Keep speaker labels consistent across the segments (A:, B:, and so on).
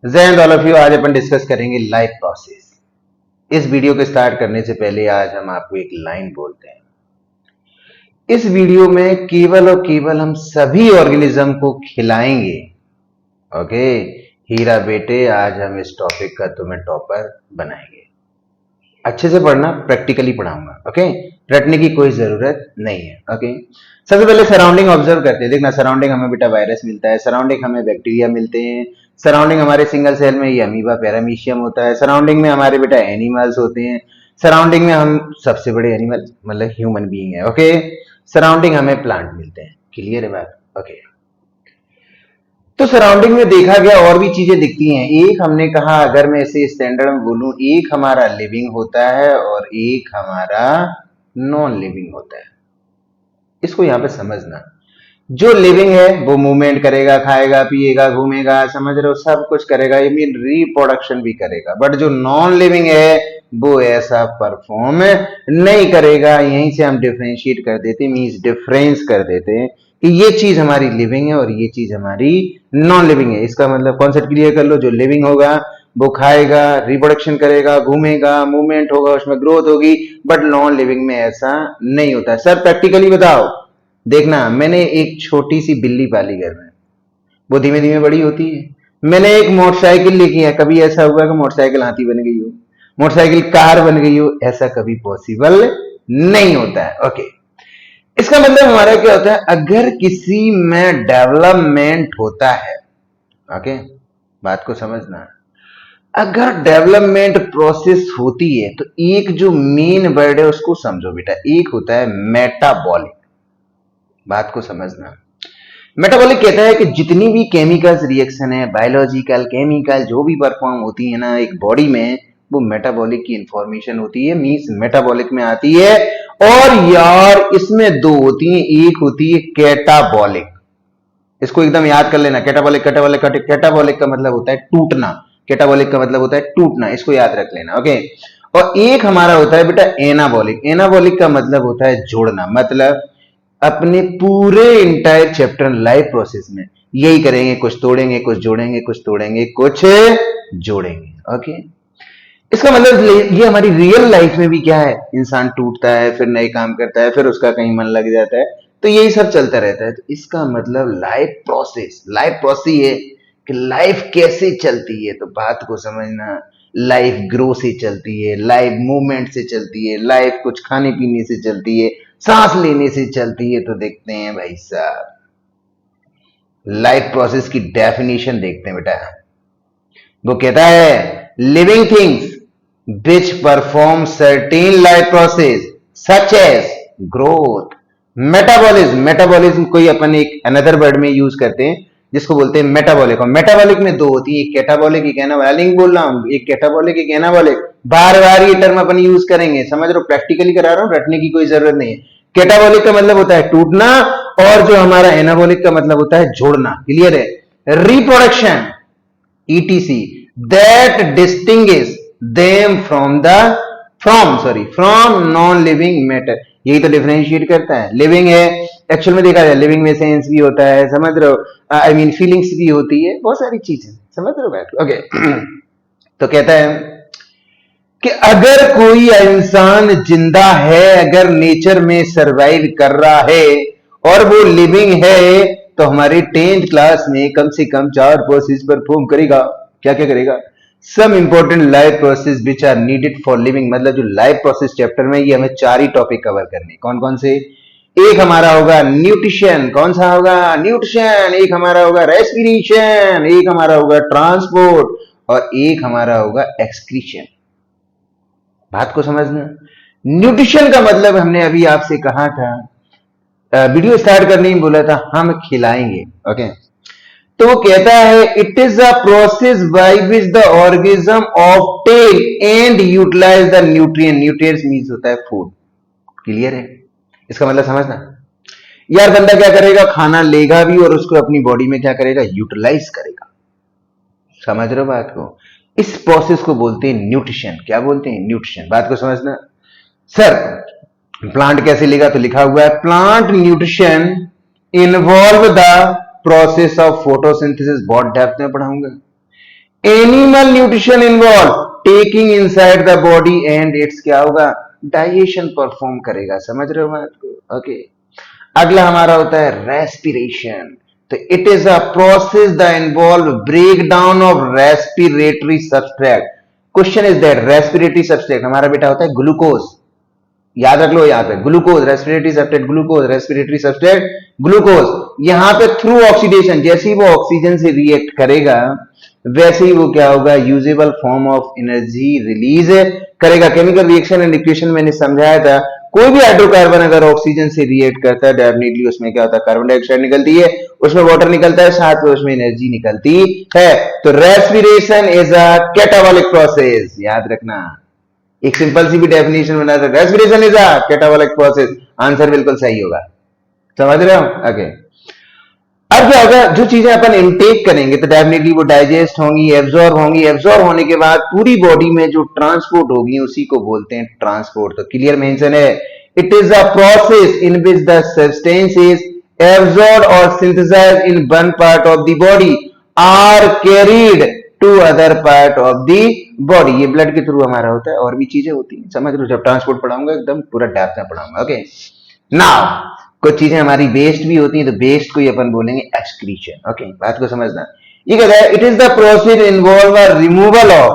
A: जय Hind all of you. आज अपन discuss करेंगे लाइफ प्रोसेस। इस वीडियो को स्टार्ट करने से पहले आज हम आपको एक लाइन बोलते हैं। इस वीडियो में केवल और केवल हम सभी ऑर्गेनिज्म को खिलाएंगे। ओके हीरा बेटे, आज हम इस टॉपिक का तुम्हें टॉपर बनाएंगे। अच्छे से पढ़ना, प्रैक्टिकली पढ़ाऊंगा। ओके, रटने की कोई जरूरत नहीं है। ओके, सबसे पहले सराउंडिंग ऑब्जर्व करते हैं। देखना, सराउंडिंग हमें बेटा वायरस मिलता है, सराउंडिंग हमें बैक्टीरिया मिलते हैं, सराउंडिंग हमारे सिंगल सेल में ये अमीबा पैरामीशियम होता है, सराउंडिंग में हमारे बेटा एनिमल्स होते हैं, सराउंडिंग में हम सबसे बड़े एनिमल मतलब ह्यूमन बीइंग है। ओके, सराउंडिंग हमें प्लांट मिलते हैं। क्लियर है बात? ओके, तो सराउंडिंग में देखा गया और भी चीजें दिखती हैं। एक हमने कहा, अगर मैं इसे स्टैंडर्ड में बोलूं, एक हमारा लिविंग होता है और एक हमारा नॉन लिविंग होता है। इसको यहां पे समझना। जो लिविंग है वो मूवमेंट करेगा, खाएगा, पिएगा, घूमेगा, समझ रहे हो, सब कुछ करेगा, ये मीन रिप्रोडक्शन भी करेगा। बट जो नॉन लिविंग है वो ऐसा परफॉर्म नहीं करेगा। यहीं से हम डिफरेंशिएट कर देते, मीन्स डिफरेंस कर देते हैं कि ये चीज हमारी लिविंग है और ये चीज हमारी नॉन लिविंग है। इसका मतलब कॉन्सेप्ट क्लियर कर लो। जो लिविंग होगा वो खाएगा, रिप्रोडक्शन करेगा, घूमेगा, मूवमेंट होगा, उसमें ग्रोथ होगी। बट नॉन लिविंग में ऐसा नहीं होता है। सर प्रैक्टिकली बताओ। देखना, मैंने एक छोटी सी बिल्ली पाली घर में, वो धीमे धीमे बड़ी होती है। मैंने एक मोटरसाइकिल लिखी है, कभी ऐसा हुआ कि मोटरसाइकिल हाथी बन गई हो, मोटरसाइकिल कार बन गई हो? ऐसा कभी पॉसिबल नहीं होता है। ओके, इसका मतलब हमारा क्या होता है, अगर किसी में डेवलपमेंट होता है, ओके, बात को समझना, अगर डेवलपमेंट प्रोसेस होती है तो एक जो मेन वर्ड है उसको समझो बेटा, एक होता है मेटाबॉलिक। बात को समझना। मेटाबॉलिक कहता है कि जितनी भी केमिकल्स रिएक्शन है, बायोलॉजिकल केमिकल जो भी परफॉर्म होती है ना एक बॉडी में, वो मेटाबॉलिक की इंफॉर्मेशन होती है, मींस मेटाबॉलिक में आती है। और यार इसमें दो होती हैं, एक होती है कैटाबॉलिक। इसको एकदम याद कर लेना, कैटाबॉलिक कैटाबॉलिक कैटाबॉलिक का मतलब होता है टूटना, कैटाबॉलिक का मतलब होता है टूटना, इसको याद रख लेना। ओके, और एक हमारा होता है बेटा एनाबॉलिक। एनाबॉलिक का मतलब होता है जोड़ना। मतलब अपने पूरे इंटायर चैप्टर लाइफ प्रोसेस में यही करेंगे, कुछ तोड़ेंगे, कुछ जोड़ेंगे, कुछ तोड़ेंगे, कुछ जोड़ेंगे। ओके, इसका मतलब ये हमारी रियल लाइफ में भी क्या है, इंसान टूटता है, फिर नए काम करता है, फिर उसका कहीं मन लग जाता है, तो यही सब चलता रहता है। तो इसका मतलब लाइफ प्रोसेस है कि लाइफ कैसे चलती है। तो बात को समझना, लाइफ ग्रो से चलती है, लाइफ मूवमेंट से चलती है, लाइफ कुछ खाने पीने से चलती है, सांस लेने से चलती है। तो देखते हैं भाई साहब, लाइफ प्रोसेस की डेफिनेशन देखते हैं बेटा। वो कहता है living things which perform certain life process such as growth, metabolism. Metabolism कोई अपन एक अनदर वर्ड में यूज करते हैं जिसको बोलते हैं मेटाबॉलिक। और मेटाबॉलिक में दो होती है, एक कैटाबॉलिक, एक एनाबॉलिक। बोल रहा हूं, एक कैटाबॉलिक, एक एनाबॉलिक। बार बार ये टर्म अपन यूज करेंगे, समझ रहे हो, प्रैक्टिकली करा रहा हूं, रटने की कोई जरूरत नहीं है। कैटाबॉलिक का मतलब होता है टूटना, और जो हमारा एनाबॉलिक का मतलब होता है जोड़ना। क्लियर है? Reproduction etc that distinguish them from non living matter। यही तो डिफरेंशिएट करता है। लिविंग है, एक्चुअल में देखा जाए लिविंग में सेंस भी होता है, समझ रहे हो, आई मीन फीलिंग्स भी होती है, बहुत सारी चीजें, समझ रहे हो बैठ। ओके, तो कहता है कि अगर कोई इंसान जिंदा है, अगर नेचर में सरवाइव कर रहा है और वो लिविंग है, तो हमारे 10th क्लास में कम से कम 4 प्रोसेस परफॉर्म करेगा। क्या क्या करेगा? Some important life process which are needed for living. मतलब जो लाइफ प्रोसेस चैप्टर में, ये हमें 4 ही टॉपिक कवर करने। कौन कौन से? एक हमारा होगा न्यूट्रिशन। कौन सा होगा? न्यूट्रिशन। एक हमारा होगा रेस्पिरेशन, एक हमारा होगा ट्रांसपोर्ट, और एक हमारा होगा एक्सक्रीशन। बात को समझना। न्यूट्रिशन का मतलब हमने अभी आपसे कहा था, वीडियो स्टार्ट करने ही बोला था, हम खिलाएंगे। ओके, तो वो कहता है it is a process by which the organism obtain and utilize the nutrient. Nutrients means होता है फूड। क्लियर है? इसका मतलब समझना यार, बंदा क्या करेगा, खाना लेगा भी और उसको अपनी बॉडी में क्या करेगा, यूटिलाइज करेगा। समझ रहे हो बात को? इस प्रोसेस को बोलते हैं न्यूट्रिशन। क्या बोलते हैं? न्यूट्रिशन। बात को समझना। सर प्लांट कैसे लिखा? तो लिखा हुआ है plant nutrition involve the process of photosynthesis. बहुत डेप्थ में पढ़ाऊंगा। Animal nutrition involve taking inside the body and it's क्या होगा, डाइजेशन परफॉर्म करेगा। समझ रहे हो बात को? ओके। अगला हमारा होता है रेस्पिरेशन। तो it is a process the involve break down of respiratory substrate. Question is that respiratory substrate हमारा बेटा होता है ग्लूकोज। याद रख लो, यहां पे glucose, respiratory substrate glucose, respiratory substrate glucose. यहां पे थ्रू ऑक्सीडेशन, जैसे ही वो ऑक्सीजन से रिएक्ट करेगा वैसे ही वो क्या होगा, usable form of energy release करेगा। केमिकल रिएक्शन एंड इक्वेशन मैंने समझाया था, कोई भी हाइड्रोकार्बन अगर ऑक्सीजन से रिएक्ट करता है डेफिनेटली उसमें क्या होता है, कार्बन डाइऑक्साइड निकलती है, उसमें वाटर निकलता है, साथ में उसमें एनर्जी निकलती है। तो respiration is a catabolic process, याद रखना। एक सिंपल सी भी डेफिनेशन बना था, respiration is a catabolic process. Answer बिल्कुल सही होगा। समझ रहे हो? ओके। अब क्या होगा, जो चीजें अपन इनटेक करेंगे तो डेफिनेटली वो डाइजेस्ट होंगी, एब्जॉर्ब होंगी। एब्जॉर्ब होने के बाद पूरी बॉडी में जो ट्रांसपोर्ट होगी उसी को बोलते हैं ट्रांसपोर्ट। तो क्लियर मेंशन है, it is a process in which the substance is absorb और synthesise in one part of the body are carried to other part of the body. ये ब्लड के थ्रू हमारा होता है, और भी चीजें होती हैं। समझ लो, जब ट्रांसपोर्ट पढ़ाऊंगा एकदम पूरा डेप्थ में पढ़ाऊंगा। ओके। नाउ कुछ चीजें हमारी वेस्ट भी होती हैं, तो वेस्ट को ही अपन बोलेंगे एक्सक्रीशन। ओके, बात को समझना। ये कहता है, it is the process involve removal of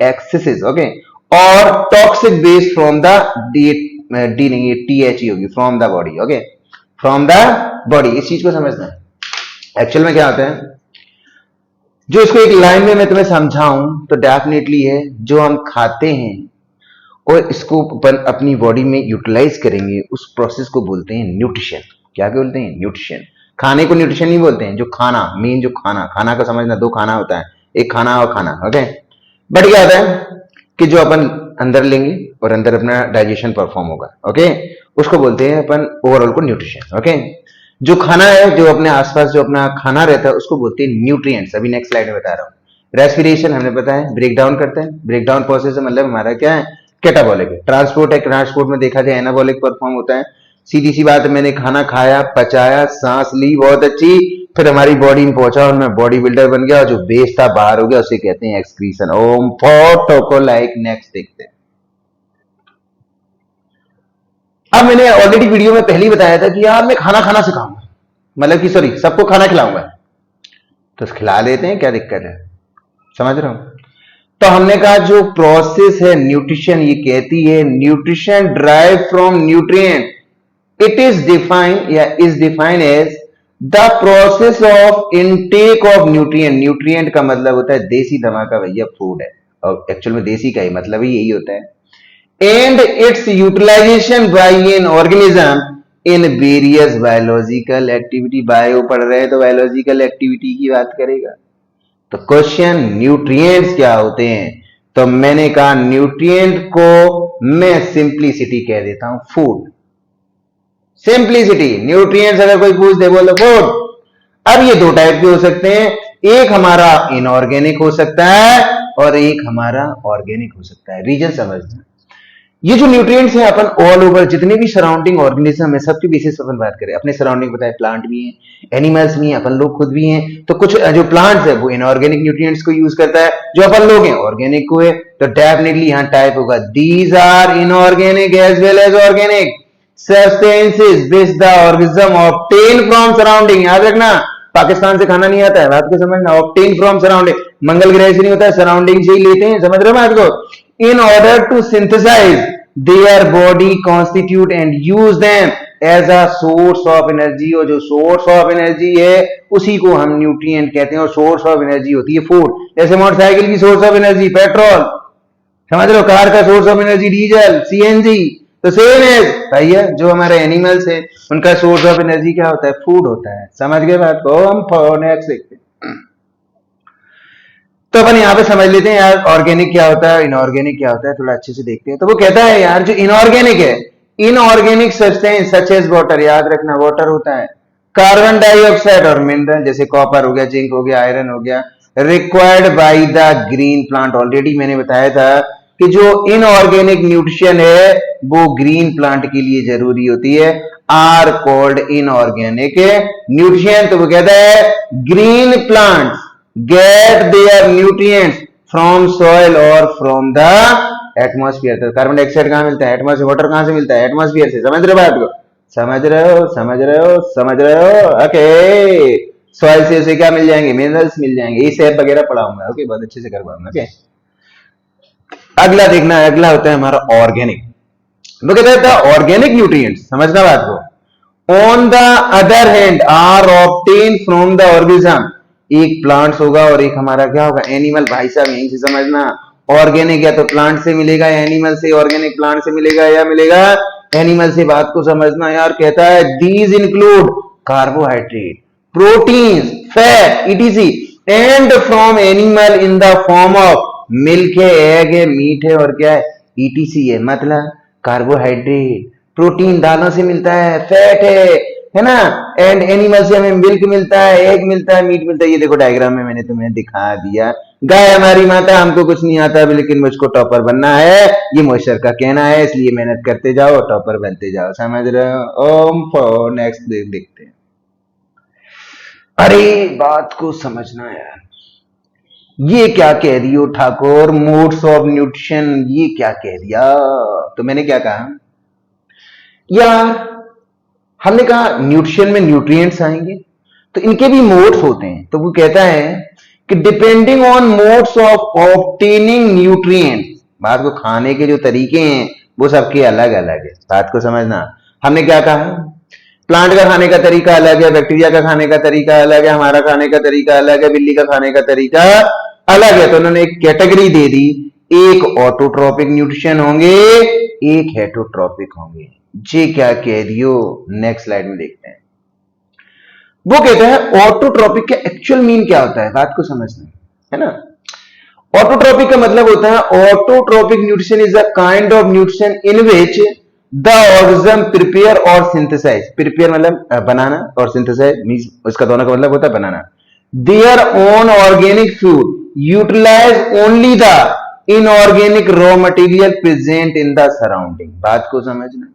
A: excesses okay और toxic waste from the D नहीं, ये टीएच होगी, from the body. Okay, from the body, इस चीज को समझना है। एक्चुअल में क्या होता है, जो इसको एक लाइन में मैं तुम्हें समझाऊं तो डेफिनेटली है, जो हम खाते हैं और इसको अपन अपनी बॉडी में यूटिलाइज करेंगे, उस प्रोसेस को बोलते हैं न्यूट्रिशन। क्या बोलते हैं? न्यूट्रिशन। खाने को न्यूट्रिशन नहीं बोलते हैं, जो खाना मेन, जो खाना का समझना, दो खाना होता है, एक खाना और खाना। ओके, बट क्या होता है कि जो अपन अंदर लेंगे और अंदर अपना डाइजेशन परफॉर्म होगा, ओके, उसको बोलते हैं अपन ओवरऑल को न्यूट्रिशन। ओके, जो खाना है, जो अपने आसपास जो अपना खाना रहता है, उसको बोलते हैं न्यूट्रिएंट्स। अभी नेक्स्ट स्लाइड में बता रहा हूँ। रेस्पिरेशन हमने पता है ब्रेक डाउन करते हैं। ब्रेक डाउन प्रोसेस मतलब हमारा क्या है, कैटाबॉलिक है। ट्रांसपोर्ट है, ट्रांसपोर्ट में देखा जाए एनाबॉलिक परफॉर्म होता है। सीधी सी बात है, मैंने खाना खाया, पचाया, सांस ली बहुत अच्छी, फिर हमारी बॉडी में पहुंचा और मैं बॉडी बिल्डर बन गया, और जो वेस्ट था बाहर हो गया, उसे कहते हैं एक्सक्रीशन। ओम फोटो लाइक नेक्स्ट देखते हैं। अब मैंने ऑलरेडी वीडियो में पहले ही बताया था कि यार मैं खाना खाना सिखाऊंगा, मतलब कि सॉरी, सबको खाना खिलाऊंगा, तो खिला देते हैं, क्या दिक्कत है? समझ रहा हूं। तो हमने कहा जो प्रोसेस है न्यूट्रिशन, ये कहती है nutrition drive from nutrient, it is defined या is defined as the process of intake of nutrient. Nutrient का मतलब होता है देसी धमाका भैया, फूड है, और एक्चुअल में देसी का ही मतलब ही यही होता है। And its utilization by an organism in various biological activity. Bio पढ़ रहे हैं तो बायोलॉजिकल एक्टिविटी की बात करेगा। तो क्वेश्चन, न्यूट्रिएंट्स क्या होते हैं? तो मैंने कहा न्यूट्रिएंट को मैं सिंप्लिसिटी कह देता हूं, फूड। सिंप्लिसिटी, न्यूट्रिएंट्स अगर कोई पूछ दे बोलो फूड। अब ये दो टाइप के हो सकते हैं, एक हमारा इनऑर्गेनिक हो सकता है और एक हमारा ऑर्गेनिक हो सकता है। रीजन समझना, ये जो न्यूट्रिएंट्स हैं अपन ऑल ओवर जितने भी सराउंडिंग ऑर्गेनिज्म है सबके बेसिस पर अपन बात करें। अपने सराउंडिंग बताए, प्लांट भी हैं, एनिमल्स भी हैं, अपन लोग खुद भी हैं। तो कुछ जो प्लांट्स है वो इनऑर्गेनिक न्यूट्रिएंट्स को यूज करता है, जो अपन लोग हैं ऑर्गेनिक को है। तो डेफिनेटली यहां टाइप होगा, these are inorganic as well as organic substances which the organism obtain from surrounding. याद रखना, पाकिस्तान से खाना नहीं आता है, बात को समझना। ऑब्टेन फ्रॉम सराउंडिंग, मंगल ग्रह से नहीं होता है, सराउंडिंग से ही लेते हैं। समझ रहे हो बात को? in order to synthesize their body constitute and use them as a source of energy। और जो source of energy है उसी को हम न्यूट्रिएंट कहते हैं, और source of energy होती है फूड। जैसे मोटरसाइकिल की source of energy पेट्रोल, समझ लो, कार का source of energy diesel CNG. तो सेम है भैया, जो हमारे एनिमल्स है उनका source of energy क्या होता है, फूड होता है। समझ गए बात को? हम नेक्स्ट देखते हैं। तो अपन यहां पे समझ लेते हैं यार, ऑर्गेनिक क्या होता है, इनऑर्गेनिक क्या होता है, थोड़ा अच्छे से देखते हैं। तो वो कहता है यार, जो इनऑर्गेनिक है, inorganic substance such as water, याद रखना वाटर होता है, कार्बन डाइऑक्साइड और मिनरल जैसे कॉपर हो गया, जिंक हो गया, आयरन हो गया, required by the green plant. Already मैंने बताया था कि जो इनऑर्गेनिक न्यूट्रिशन है वो ग्रीन प्लांट के लिए जरूरी होती है, आर कॉल्ड इनऑर्गेनिक न्यूट्रिएंट। तो वो कहता है green plants get their nutrients from soil और फ्रॉम द एटमॉस्फेयर। तो कार्बन डाइऑक्साइड कहां मिलता है? एटमॉस्फेयर। वाटर कहां से मिलता है? एटमॉस्फेयर से। समझ रहे बात को? समझ रहे हो? समझ रहे हो? समझ रहे हो? ओके। सॉइल से उसे क्या मिल जाएंगे? मिनरल्स मिल जाएंगे। ये सेब वगैरह पढ़ाऊंगा। ओके, बहुत अच्छे से करवाऊंगा। ओके, अगला देखना है, अगला होता है हमारा ऑर्गेनिक। वो कहता है ऑर्गेनिक न्यूट्रिएंट्स, समझना बात को, on the other hand are obtain from the organism. एक प्लांट्स होगा और एक हमारा क्या होगा? एनिमल। भाई साहब यहीं से समझना, ऑर्गेनिक या तो प्लांट से मिलेगा या एनिमल से। ऑर्गेनिक प्लांट से मिलेगा या मिलेगा एनिमल से। बात को समझना यार। कहता है these include carbohydrate, protein, fat etc and from animal in the form of milk है, एग है, मीट है और क्या है? ईटीसी है। मतलब कार्बोहाइड्रेट, प्रोटीन दालों से मिलता है, फैट है ना, एंड एनिमल से हमें मिल्क मिलता है, एग मिलता है, मीट मिलता है। ये देखो डायग्राम में मैंने तुम्हें दिखा दिया। गाय हमारी माता, हमको कुछ नहीं आता लेकिन मुझको टॉपर बनना है, ये मोशर का कहना है, इसलिए मेहनत करते जाओ, टॉपर बनते जाओ। समझ रहे हो? ओम फॉर नेक्स्ट देखते हैं। अरे बात को समझना यार, ये क्या कह रही हो ठाकुर? मोड्स ऑफ न्यूट्रिशन, ये क्या कह दिया? तो मैंने क्या कहा यार, हमने कहा न्यूट्रिशन में न्यूट्रिएंट्स आएंगे तो इनके भी मोड्स होते हैं। तो वो कहता है कि depending on modes of obtaining nutrients, बात को खाने के जो तरीके हैं वो सबके अलग अलग है। बात को समझना। हमने क्या कहा? प्लांट का खाने का तरीका अलग है, बैक्टीरिया का खाने का तरीका अलग है, हमारा खाने का तरीका अलग है, बिल्ली का खाने का तरीका अलग है। तो उन्होंने एक कैटेगरी दे दी, एक ऑटोट्रोपिक न्यूट्रिशन होंगे, एक हेटरोट्रोपिक होंगे। जी क्या कह रही हो? नेक्स्ट स्लाइड में देखते हैं। वो कहता है ऑटोट्रोपिक का एक्चुअल मीन क्या होता है, बात को समझना है ना। ऑटोट्रोपिक का मतलब होता है autotrophic nutrition is a kind of nutrition in which the organism prepare और सिंथेसाइज। प्रिपेयर मतलब बनाना और सिंथेसाइज मींस उसका दोनों का मतलब होता है बनाना। Their own organic food utilise only the inorganic raw material present in the surrounding. बात को समझना।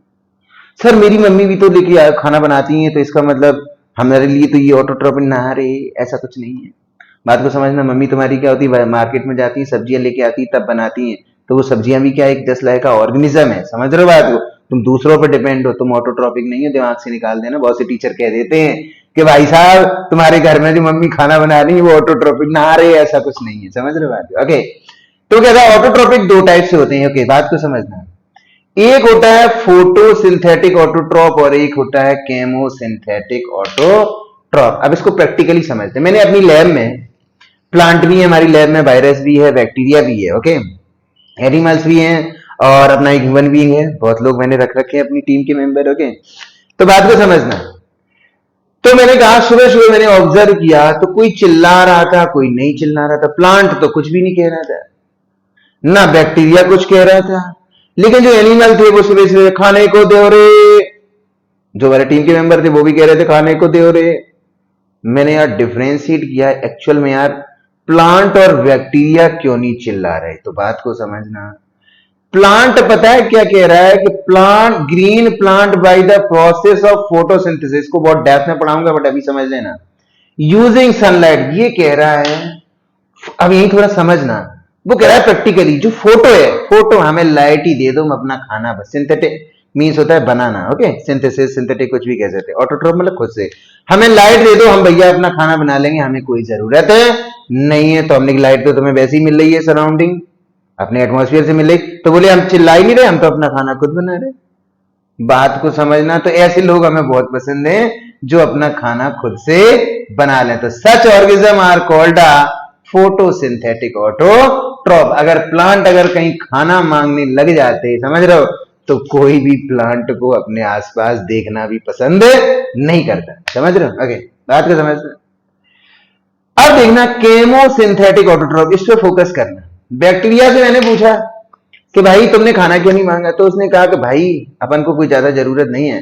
A: सर मेरी मम्मी भी तो लेके खाना बनाती है, तो इसका मतलब हमारे लिए तो ये ऑटोट्रोपिक ना रहे, ऐसा कुछ नहीं है। बात को समझना। मम्मी तुम्हारी क्या होती है, मार्केट में जाती है, सब्जियां लेके आती है, तब बनाती है, तो वो सब्जियां भी क्या एक जस्ट लाइक का ऑर्गेनिज्म है। समझ रहे हो बात को? तुम दूसरों पर डिपेंड हो, तुम ऑटोट्रोपिक नहीं हो, दिमाग से निकाल देना। बहुत से टीचर कह देते हैं कि भाई साहब तुम्हारे घर में जो मम्मी खाना बना रही है वो ऑटोट्रोपिक ना रहे, ऐसा कुछ नहीं है। समझ रहे हो बात? ओके, तो कहता है ऑटोट्रोपिक दो टाइप से होते हैं। ओके, बात को समझना। एक होता है फोटोसिंथेटिक ऑटोट्रॉप और एक होता है केमोसिंथेटिक ऑटोट्रॉप। अब इसको प्रैक्टिकली समझते हैं। मैंने अपनी लैब में, प्लांट भी है हमारी लैब में, वायरस भी है, बैक्टीरिया भी है, ओके, एनिमल्स भी हैं और अपना एक ह्यूमन बीइंग है। बहुत लोग मैंने रख रखे हैं अपनी टीम के मेंबर। ओके, तो बात को समझना। तो मैंने कहा सुबह सुबह मैंने ऑब्जर्व किया तो कोई चिल्ला रहा था, कोई नहीं चिल्ला रहा था। प्लांट तो कुछ भी नहीं कह रहा था, ना बैक्टीरिया कुछ कह रहा था, लेकिन जो एनिमल थे वो सुबह सुबह खाने को दे रे, जो हमारे टीम के मेंबर थे वो भी कह रहे थे खाने को दे रे। मैंने यार डिफरेंशिएट किया एक्चुअल में यार प्लांट और बैक्टीरिया क्यों नहीं चिल्ला रहे। तो बात को समझना। प्लांट पता है क्या कह रहा है कि plant green plant by the process of photosynthesis, को बहुत डेप्थ में पढ़ाऊंगा बट अभी समझ लेना, यूजिंग सनलाइट, ये कह रहा है। अब यही थोड़ा समझना। वो कह रहा है प्रैक्टिकली जो फोटो है, फोटो हमें लाइट ही दे दो, हम अपना खाना बस। सिंथेटिक मीन्स होता है बनाना, ओके, सिंथेसिस, सिंथेटिक कुछ भी कह सकते हैं। ऑटोट्रोप मतलब खुद से, हमें लाइट दे दो, हम भैया अपना खाना बना लेंगे, हमें कोई जरूरत है नहीं है। तो हमने लाइट तो तुम्हें वैसे ही मिल रही है, सराउंडिंग अपने एटमॉस्फेयर से मिल रही, तो बोले हम चिल्ला ही नहीं रहे, हम तो अपना खाना खुद बना रहे। बात को समझना। तो ऐसे लोग हमें बहुत पसंद है जो अपना खाना खुद से बना लें। तो सच organism are called photosynthetic autotroph. अगर प्लांट अगर कहीं खाना मांगने लग जाते, समझ रहे हो, तो कोई भी प्लांट को अपने आसपास देखना भी पसंद नहीं करता। समझ रहे हो? ओके, बात को समझ। अब देखना केमोसिंथेटिक ऑटोट्रोप, इस पर फोकस करना। बैक्टीरिया से मैंने पूछा कि भाई तुमने खाना क्यों नहीं मांगा, तो उसने कहा कि भाई अपन को कोई ज्यादा जरूरत नहीं है,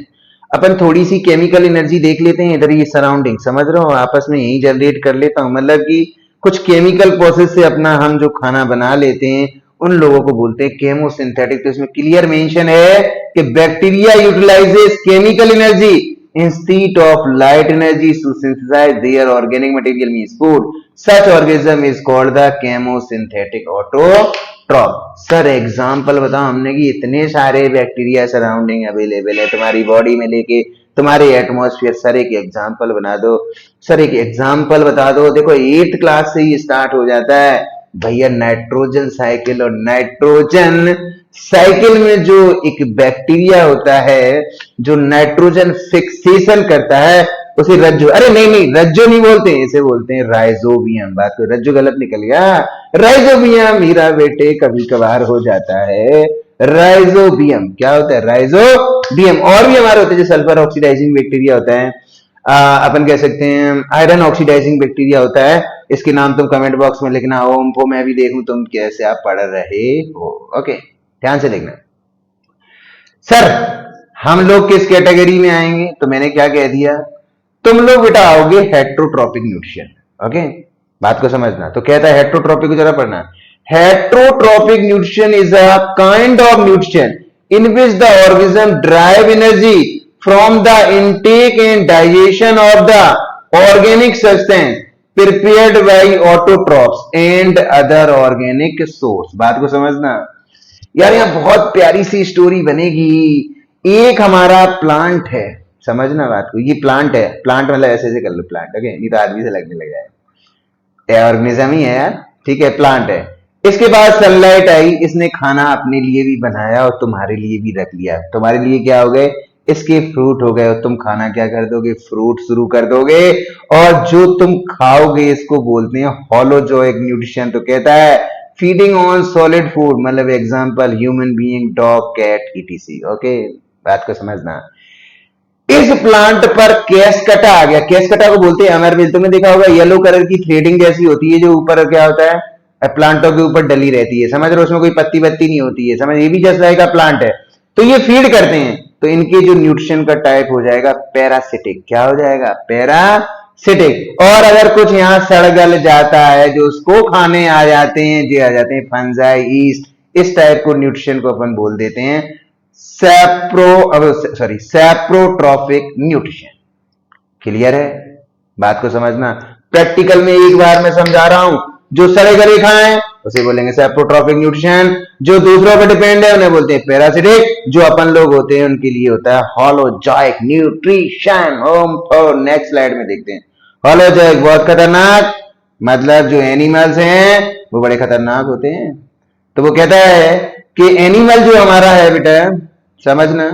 A: अपन थोड़ी सी केमिकल एनर्जी देख लेते हैं इधर ये सराउंडिंग, समझ रहे हो, आपस में यही जनरेट कर लेता हूं। मतलब कि कुछ केमिकल प्रोसेस से अपना हम जो खाना बना लेते हैं उन लोगों को बोलते हैं केमोसिंथेटिक। तो इसमें क्लियर मेंशन है कि bacteria utilises chemical energy instead of light energy to synthesize their organic material means food. Such organism is called the chemosynthetic autotroph. Sir example बताओ हमने कि इतने सारे बैक्टीरिया सराउंडिंग अवेलेबल है तुम्हारी बॉडी में लेके तुम्हारे एटमॉस्फेयर। सर एक एग्जाम्पल बना दो, सर एक एग्जाम्पल बता दो। देखो 8th क्लास से ही स्टार्ट हो जाता है भैया नाइट्रोजन साइकिल। और नाइट्रोजन साइकिल में जो एक बैक्टीरिया होता है जो नाइट्रोजन फिक्सेशन करता है उसे रज्जो, अरे नहीं रज्जो नहीं बोलते, इसे बोलते हैं राइजोबियम। बात को रज्जो गलत निकल गया, राइजोबियम हीरा बेटे कभी कभार हो जाता है। राइजोबियम क्या होता है? राइजोबियम। और भी हमारे होते हैं जो सल्फर ऑक्सीडाइजिंग बैक्टीरिया होता है, अपन कह सकते हैं आयरन ऑक्सीडाइजिंग बैक्टीरिया होता है। इसके नाम तुम कमेंट बॉक्स में लिखना, ओम फो मैं भी देखूं तुम कैसे आप पढ़ रहे हो। ओके ध्यान से लिखना। सर हम लोग किस कैटेगरी में आएंगे? तो मैंने क्या कह दिया, तुम लोग बेटा आओगे हेट्रोट्रोपिक न्यूट्रिशन। ओके बात को समझना। तो कहता है हेट्रोट्रोपिक को जरा पढ़ना। Heterotrophic nutrition is a kind of nutrition in which the organism drive energy from the intake and digestion of the organic substance prepared by autotrophs and other organic source. बात को समझना यार, यहां बहुत प्यारी सी स्टोरी बनेगी। एक हमारा प्लांट है, समझना बात को, ये प्लांट है। प्लांट मतलब ऐसे कर लो प्लांट, ओके नहीं तो आदमी से लगने लग जाए। ऑर्गेनिज्म ही है यार, ठीक है प्लांट है। इसके बाद सनलाइट आई, इसने खाना अपने लिए भी बनाया और तुम्हारे लिए भी रख लिया। तुम्हारे लिए क्या हो गए? इसके फ्रूट हो गए। और तुम खाना क्या कर दोगे? फ्रूट शुरू कर दोगे। और जो तुम खाओगे इसको बोलते हैं होलोजोइक न्यूट्रिशन। तो कहता है फीडिंग ऑन सॉलिड फूड, मतलब example human being, dog, cat, etc. Okay बात को समझना। इस प्लांट पर केसकटा आ गया। केसकटा को बोलते हैं अमरविल। तुमने देखा होगा येलो कलर की थ्रेडिंग जैसी होती है जो ऊपर क्या होता है प्लांटों के ऊपर डली रहती है, समझ रहे हो? उसमें कोई पत्ती बत्ती नहीं होती है, समझ? ये भी जैसा का प्लांट है। तो ये फीड करते हैं, तो इनके जो न्यूट्रिशन का टाइप हो जाएगा पैरासिटिक। क्या हो जाएगा? पैरासिटिक। और अगर कुछ यहाँ सड़गल जाता है जो उसको खाने आ जाते हैं, जो आ जाते हैं फंजाई, ईस्ट, इस टाइप को न्यूट्रिशन को अपन बोल देते हैं सैप्रोट्रॉपिक न्यूट्रिशन। क्लियर है? बात को समझना। प्रैक्टिकल में एक बार मैं समझा रहा हूं, जो सड़े गले खाएं उसे बोलेंगे सैप्रोट्रॉपिक न्यूट्रिशन, जो दूसरों पर डिपेंड है उन्हें बोलते हैं पैरासिटिक, जो अपन लोग होते हैं उनके लिए होता है होलोजोइक न्यूट्रिशन। हम तो नेक्स्ट स्लाइड में देखते हैं। होलोजोइक बहुत खतरनाक, मतलब जो एनिमल्स हैं वो बड़े खतरनाक होते हैं। तो वो कहता है कि एनिमल जो हमारा है बेटा, समझना,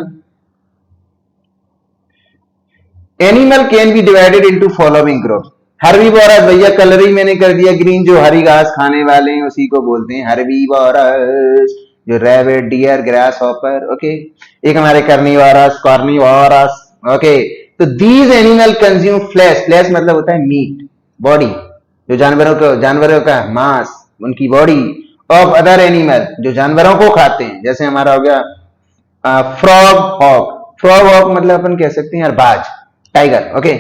A: animal can be divided into following groups. Herbivorous, भैया कलरिंग मैंने कर दिया ग्रीन, जो हरी घास खाने वाले हैं उसी को बोलते हैं हर्बीवोरस, जो rabbit, deer, grasshopper. Okay एक हमारे कार्निवोरस। ओके तो these animal consume flesh. Flesh मतलब होता है मीट, बॉडी, जो जानवरों का मांस, उनकी बॉडी ऑफ अदर एनिमल, जो जानवरों को खाते हैं। जैसे हमारा हो गया फ्रॉग हॉक। फ्रॉग हॉक मतलब अपन कह सकते हैं यार बाज, टाइगर। ओके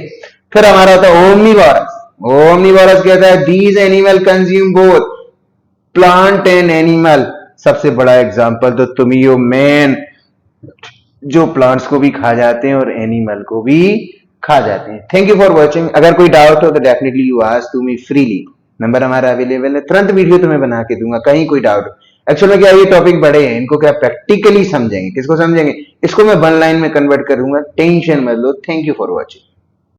A: फिर हमारा होता है ओमनीवोरस। ओमनीवोरस कहता है these animal consume both plant and animal. सबसे बड़ा एग्जांपल तो तुम ही हो मैन, जो प्लांट्स को भी खा जाते हैं और एनिमल को भी खा जाते हैं। Thank you for watching. अगर कोई डाउट हो तो definitely you ask to me freely. Number हमारा अवेलेबल है, तुरंत वीडियो तुम्हें बना के दूंगा कहीं कोई डाउट। एक्चुअल में क्या ये टॉपिक बड़े हैं, इनको क्या प्रैक्टिकली समझेंगे। किसको समझेंगे? इसको मैं वन लाइन में कन्वर्ट करूंगा, टेंशन मत लो। Thank you for watching.